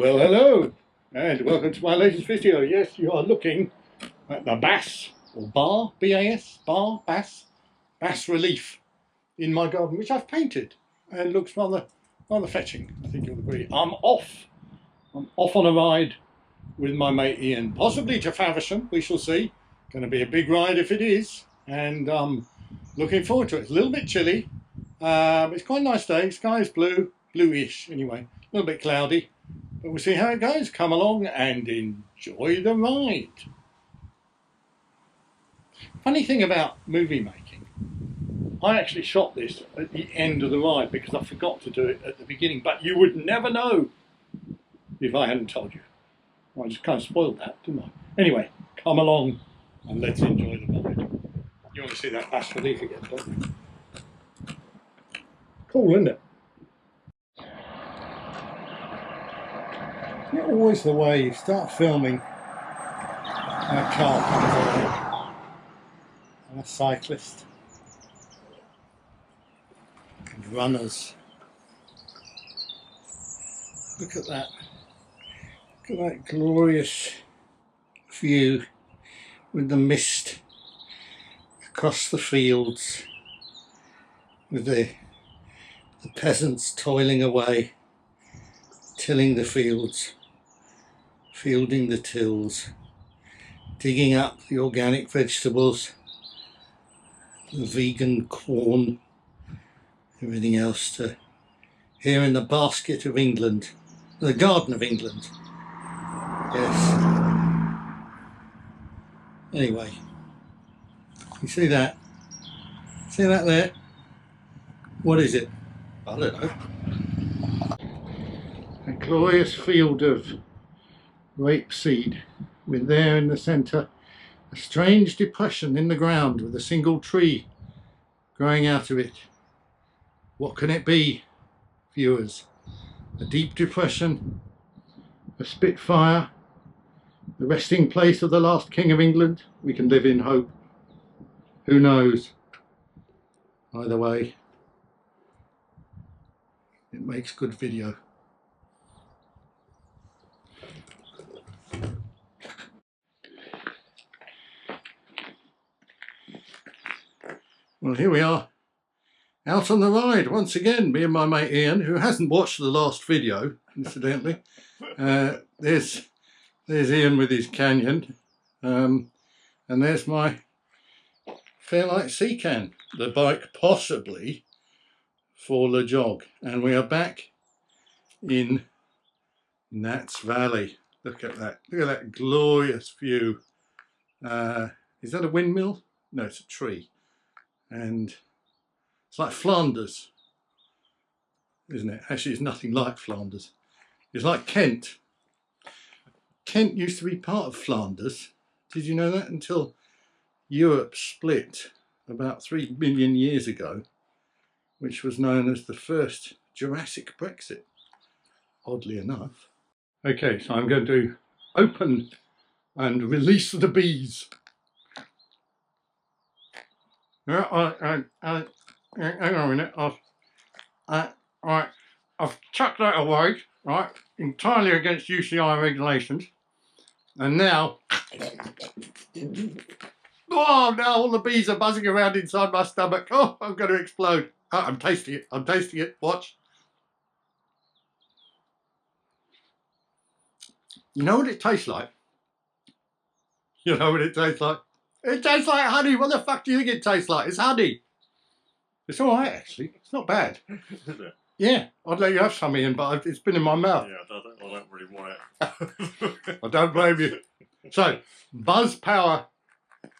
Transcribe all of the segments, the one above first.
Well, hello, and welcome to my latest video. Yes, you are looking at the bass, or bar, B-A-S, bar, bass relief in my garden, which I've painted, and looks rather fetching, I think you'll agree. I'm off on a ride with my mate Ian, possibly to Faversham, we shall see. Going to be a big ride if it is, and looking forward to it. It's a little bit chilly, it's quite a nice day, sky is blue, bluish anyway, a little bit cloudy. But we'll see how it goes. Come along and enjoy the ride. Funny thing about movie making, I actually shot this at the end of the ride because I forgot to do it at the beginning, but you would never know if I hadn't told you. I just kind of spoiled that, didn't I? Anyway, come along and let's enjoy the ride. You want to see that bass relief again, don't you? Cool, isn't it? Isn't it always the way you start filming and a car comes along and a cyclist and runners? Look at that. Look at that glorious view with the mist across the fields, with the peasants toiling away, tilling the fields, fielding the tills, digging up the organic vegetables, the vegan corn, everything else, to here in the basket of England, the garden of England. Yes. Anyway, you see that? See that there? What is it? I don't know. A glorious field of rapeseed, with there in the centre a strange depression in the ground with a single tree growing out of it. What can it be, viewers? A deep depression, a spitfire, the resting place of the last King of England? We can live in hope. Who knows? Either way, it makes good video. Well, here we are, out on the ride once again, me and my mate Ian, who hasn't watched the last video, incidentally. There's Ian with his Canyon, and there's my Fairlight Sea Can, the bike possibly for the jog. And we are back in Nats Valley. Look at that glorious view. Is that a windmill? No, it's a tree. And it's like Flanders, isn't it? Actually, it's nothing like Flanders. It's like Kent. Kent used to be part of Flanders. Did you know that? Until Europe split about 3 million years ago, which was known as the first Jurassic Brexit, oddly enough. Okay, so I'm going to open and release the bees. Hang on a minute. I've chucked that away, right, entirely against UCI regulations, and now, oh, now all the bees are buzzing around inside my stomach. Oh, I'm going to explode. Oh, I'm tasting it. I'm tasting it. Watch. You know what it tastes like? You know what it tastes like? It tastes like honey. What the fuck do you think it tastes like? It's honey. It's all right, actually. It's not bad. Is it? Yeah, I'd let you have some, Ian, but it's been in my mouth. Yeah, I don't really want it. I don't blame you. So, Buzz Power,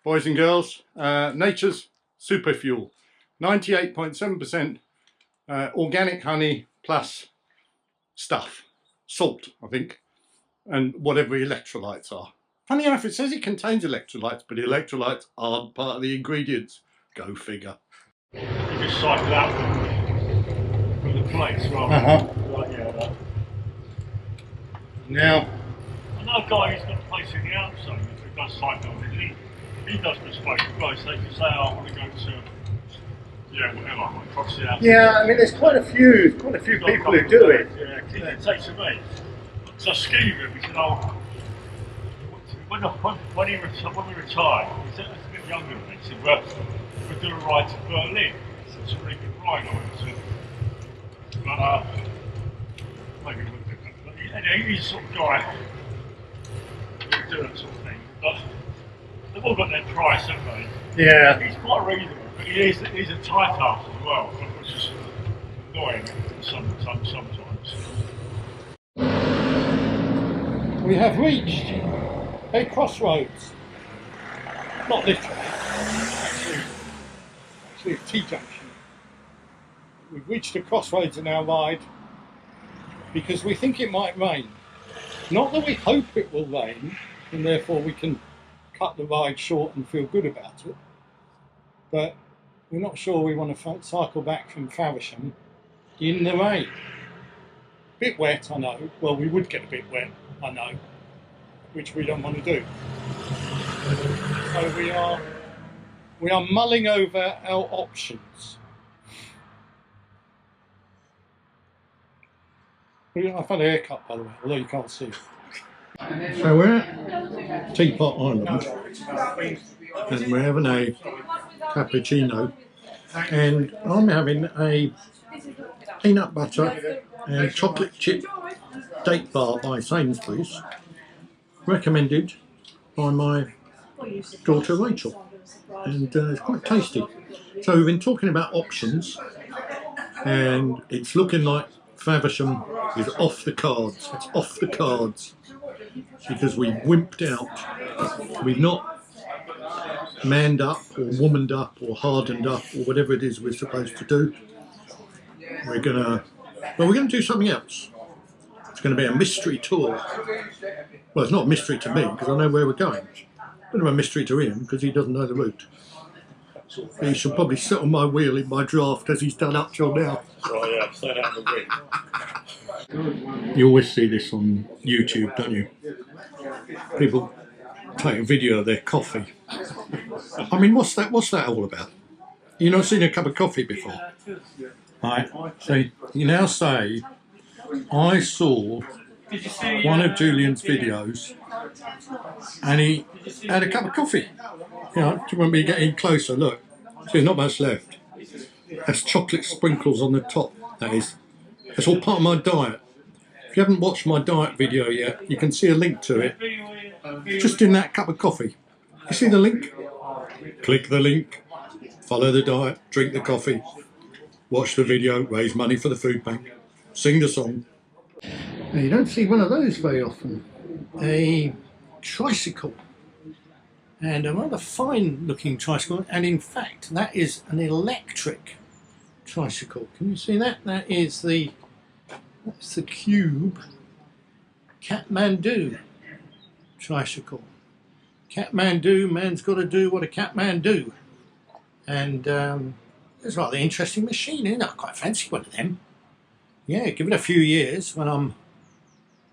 boys and girls, nature's super fuel. 98.7% organic honey plus stuff. Salt, I think, and whatever electrolytes are. Funny enough, it says it contains electrolytes, but electrolytes aren't part of the ingredients. Go figure. You just cycle out from the place, Uh-huh. Right, yeah, that. Now, I know a guy who's got a place in the Alps, so who does cycling, and he does bespoke advice. They can say, oh, I want to go to, yeah, whatever, like cross the Alps. yeah, I mean, there's quite a few people who do it. Yeah, it takes a me. So I ski with him. He said, "Oh, when we retired, he said, he's a bit younger than me. He said, well, we're doing a ride to Berlin. It's a really good ride." I went to. But maybe we looked at it. But he's the sort of guy who would do that sort of thing. But they've all got their price, haven't they? Yeah. He's quite reasonable, but he's a tight ass as well, which is annoying sometimes. We have reached a crossroads. Not literally, actually a T-junction. We've reached a crossroads in our ride because we think it might rain. Not that we hope it will rain, and therefore we can cut the ride short and feel good about it, but we're not sure we want to cycle back from Faversham in the rain. Bit wet, I know. Well, we would get a bit wet, I know, which we don't want to do. So we are mulling over our options. I've had a haircut, by the way, although you can't see it. So we're at Teapot Island and we're having a cappuccino, and I'm having a peanut butter and chocolate chip date bar by Sainsbury's, recommended by my daughter Rachel, and it's quite tasty. So we've been talking about options, and it's looking like Faversham is off the cards. It's off the cards because we've wimped out. We've not manned up or womaned up or hardened up or whatever it is we're supposed to do. We're gonna do something else. It's going to be a mystery tour. Well, it's not a mystery to me because I know where we're going. Bit of a mystery to him because he doesn't know the route. He should probably sit on my wheel in my draft as he's done up till now. Right, yeah, slow down the wind. You always see this on YouTube, don't you? People take a video of their coffee. I mean, what's that all about? You've not seen a cup of coffee before? Right, so you now say, I saw one of Julian's videos and he had a cup of coffee. You know, do you want me to get in closer? Look, there's not much left. That's chocolate sprinkles on the top, that is. That's all part of my diet. If you haven't watched my diet video yet, you can see a link to it. Just in that cup of coffee. You see the link? Click the link, follow the diet, drink the coffee, watch the video, raise money for the food bank, sing the song. Now, you don't see one of those very often. A tricycle. And a rather fine looking tricycle, and in fact that is an electric tricycle. Can you see that? That's the Cube Kathmandu tricycle. Kathmandu, man's got to do what a Catman do. And it's a rather interesting machine, isn't it? I quite fancy one of them. Yeah, give it a few years when I'm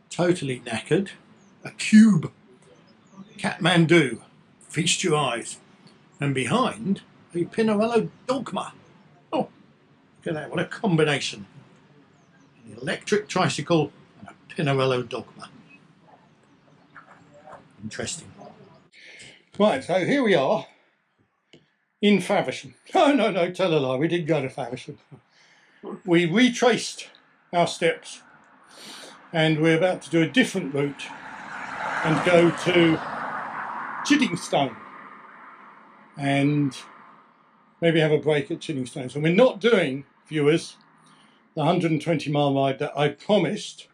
totally knackered. A Cube Kathmandu. Feast your eyes. And behind, a Pinarello Dogma. Oh, look at that, what a combination. An electric tricycle and a Pinarello Dogma. Interesting. Right, so here we are in Faversham. Oh, no, tell a lie, we didn't go to Faversham. We retraced our steps and we're about to do a different route and go to Chiddingstone and maybe have a break at Chiddingstone. So we're not doing, viewers, the 120-mile ride that I promised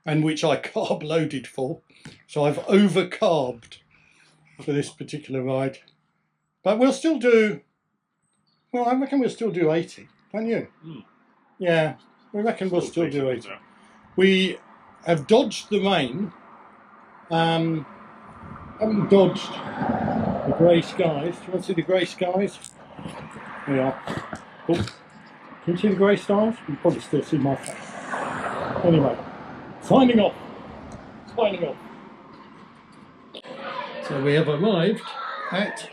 and which I carb loaded for. So I've over-carbed for this particular ride. But we'll still do, well, I reckon we'll still do 80, don't you? Mm. Yeah, we reckon we'll still do 80. We have dodged the rain. Haven't dodged the grey skies. Do you want to see the grey skies? There we are. Oh. Can you see the grey skies? You can probably still see my face. Anyway, signing off. Signing off. So we have arrived at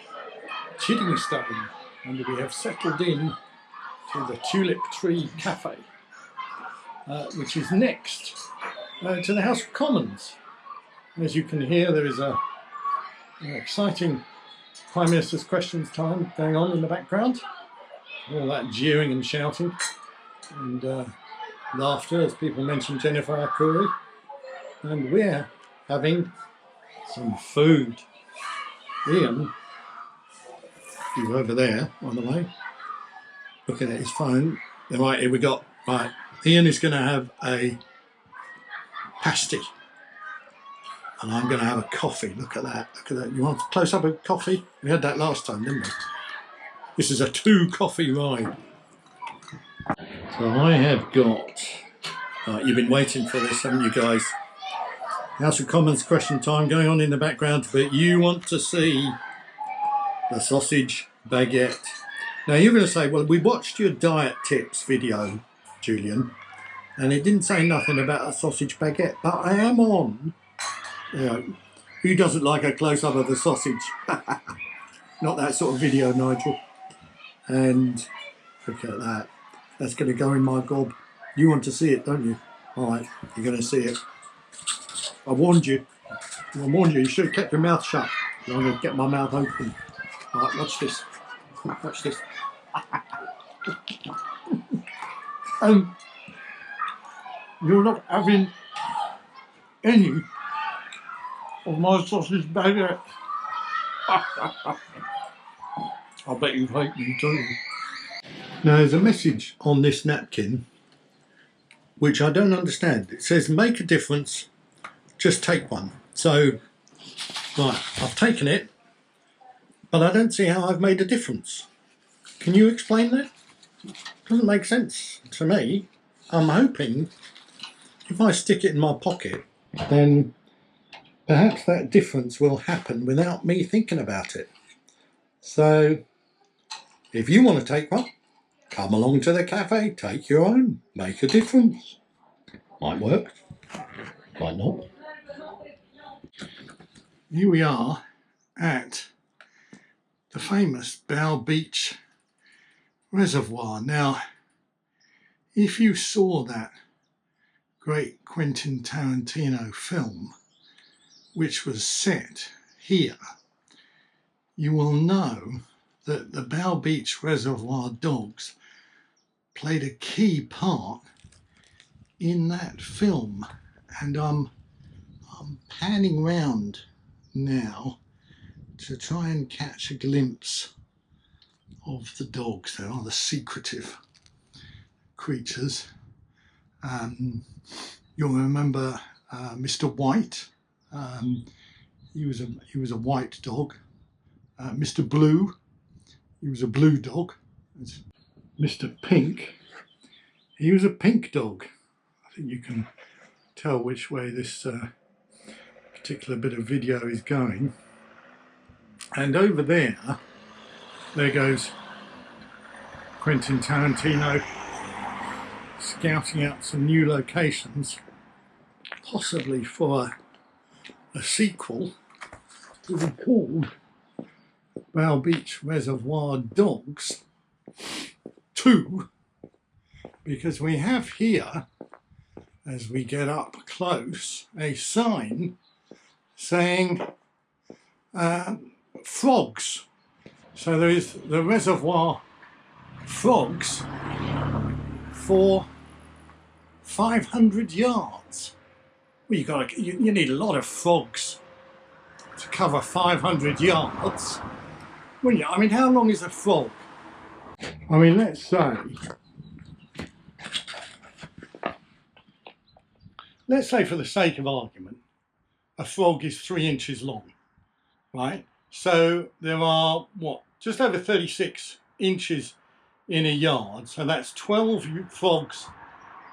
Chiddingstone and we have settled in to the Tulip Tree Cafe, which is next to the House of Commons. As you can hear, there is an exciting Prime Minister's questions time going on in the background. All that jeering and shouting and laughter as people mention Jennifer Akuri. And we're having some food. Ian, he's over there, by the way, looking at his phone. Right, here we got, right, Ian is going to have a pasty. And I'm going to have a coffee. Look at that. Look at that. You want a close up of coffee? We had that last time, didn't we? This is a 2 coffee ride. So I have got... Right, you've been waiting for this, haven't you guys? House of Commons question time going on in the background, but you want to see the sausage baguette. Now you're going to say, well, we watched your diet tips video, Julian, and it didn't say nothing about a sausage baguette, but I am on... who doesn't like a close-up of the sausage? Not that sort of video, Nigel. And look at that. That's going to go in my gob. You want to see it, don't you? All right, you're going to see it. I warned you. I warned you. You should have kept your mouth shut. I'm going to get my mouth open. All right, watch this. Watch this. You're not having any of my sausage baguette. I bet you hate me too. Now there's a message on this napkin which I don't understand. It says make a difference, just take one. So, right, I've taken it, but I don't see how I've made a difference. Can you explain that? Doesn't make sense to me. I'm hoping if I stick it in my pocket, then perhaps that difference will happen without me thinking about it. So, if you want to take one, come along to the cafe, take your own, make a difference. Might work, might not. Here we are at the famous Bow Beach Reservoir. Now, if you saw that great Quentin Tarantino film, which was set here, you will know that the Bow Beach Reservoir dogs played a key part in that film. And I'm panning round now to try and catch a glimpse of the dogs. They are the secretive creatures. You'll remember Mr. White. He was a white dog. Mr. Blue, he was a blue dog. Mr. Pink, he was a pink dog. I think you can tell which way this particular bit of video is going. And over there goes Quentin Tarantino scouting out some new locations, possibly for a sequel to be called Bow Beach Reservoir Dogs 2, because we have here, as we get up close, a sign saying frogs. So there is the Reservoir Frogs for 500 yards. Well, you need a lot of frogs to cover 500 yards. Wouldn't you? I mean, how long is a frog? I mean, let's say for the sake of argument, a frog is 3 inches long, right? So there are, what, just over 36 inches in a yard. So that's 12 frogs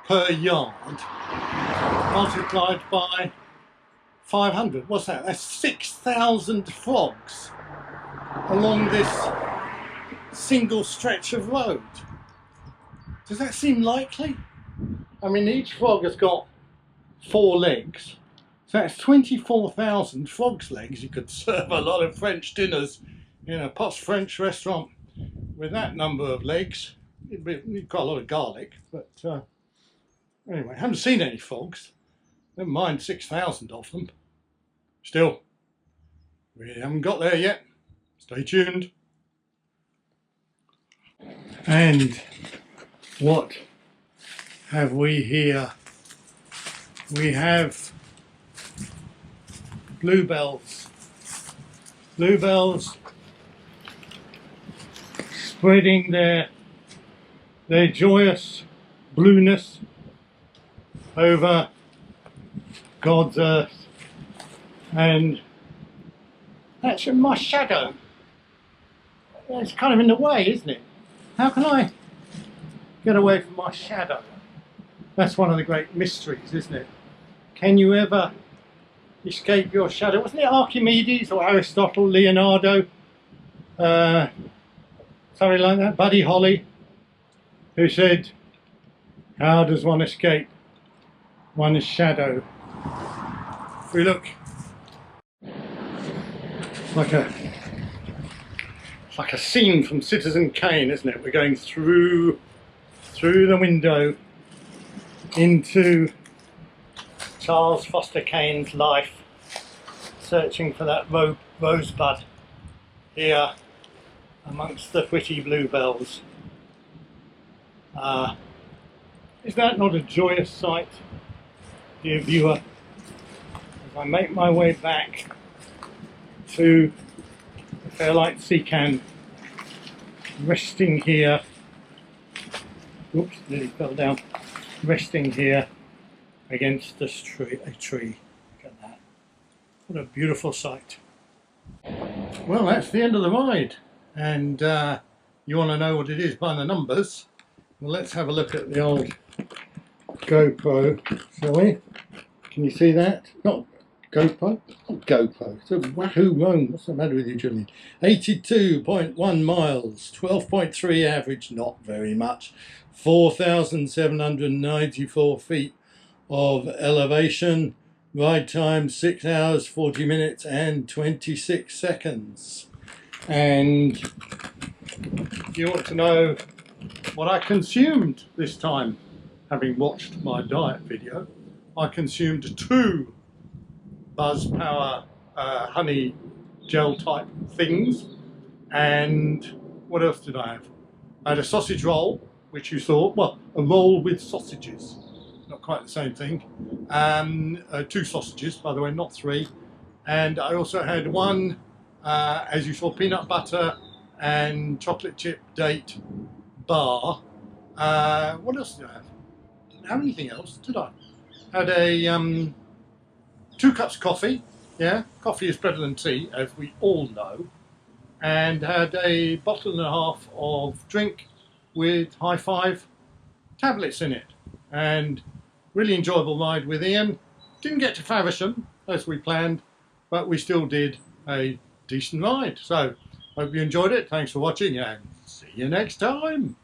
per yard multiplied by 500. What's that? That's 6,000 frogs along this single stretch of road. Does that seem likely? I mean, each frog has got 4 legs, so that's 24,000 frogs' legs. You could serve a lot of French dinners in a posh French restaurant with that number of legs. You'd need quite a lot of garlic, but anyway, I haven't seen any frogs. Never mind 6,000 of them. Still, we haven't got there yet. Stay tuned. And what have we here? We have bluebells. Bluebells spreading their joyous blueness over God's earth. And that's in my shadow. It's kind of in the way, isn't it? How can I get away from my shadow? That's one of the great mysteries, isn't it? Can you ever escape your shadow? Wasn't it Archimedes or Aristotle, Leonardo, something like that, Buddy Holly, who said, how does one escape one's shadow? If we look, it's like a scene from Citizen Kane, isn't it? We're going through the window into Charles Foster Kane's life, searching for that rosebud here amongst the pretty bluebells. Is that not a joyous sight, dear viewer? As I make my way back to the Fairlight Sea Can, resting here. Oops, nearly fell down. Resting here against this tree. Look at that. What a beautiful sight. Well, that's the end of the ride. And you want to know what it is by the numbers? Well, let's have a look at the old GoPro, shall we? Can you see that? Not GoPro? Not GoPro. It's a Wahoo Roam. What's the matter with you, Julian? 82.1 miles, 12.3 average, not very much. 4,794 feet of elevation. Ride time 6 hours, 40 minutes and 26 seconds. And you want to know what I consumed this time. Having watched my diet video, I consumed 2 Buzz Power honey gel type things. And what else did I have? I had a sausage roll, which you saw, well, a roll with sausages, not quite the same thing. 2 sausages, by the way, not 3. And I also had 1, as you saw, peanut butter and chocolate chip date bar. What else did I have? Didn't have anything else, did I? Had a 2 cups of coffee. Yeah, coffee is better than tea, as we all know. And had a bottle and a half of drink with High Five tablets in it. And really enjoyable ride with Ian. Didn't get to Faversham as we planned, but we still did a decent ride. So hope you enjoyed it. Thanks for watching and see you next time.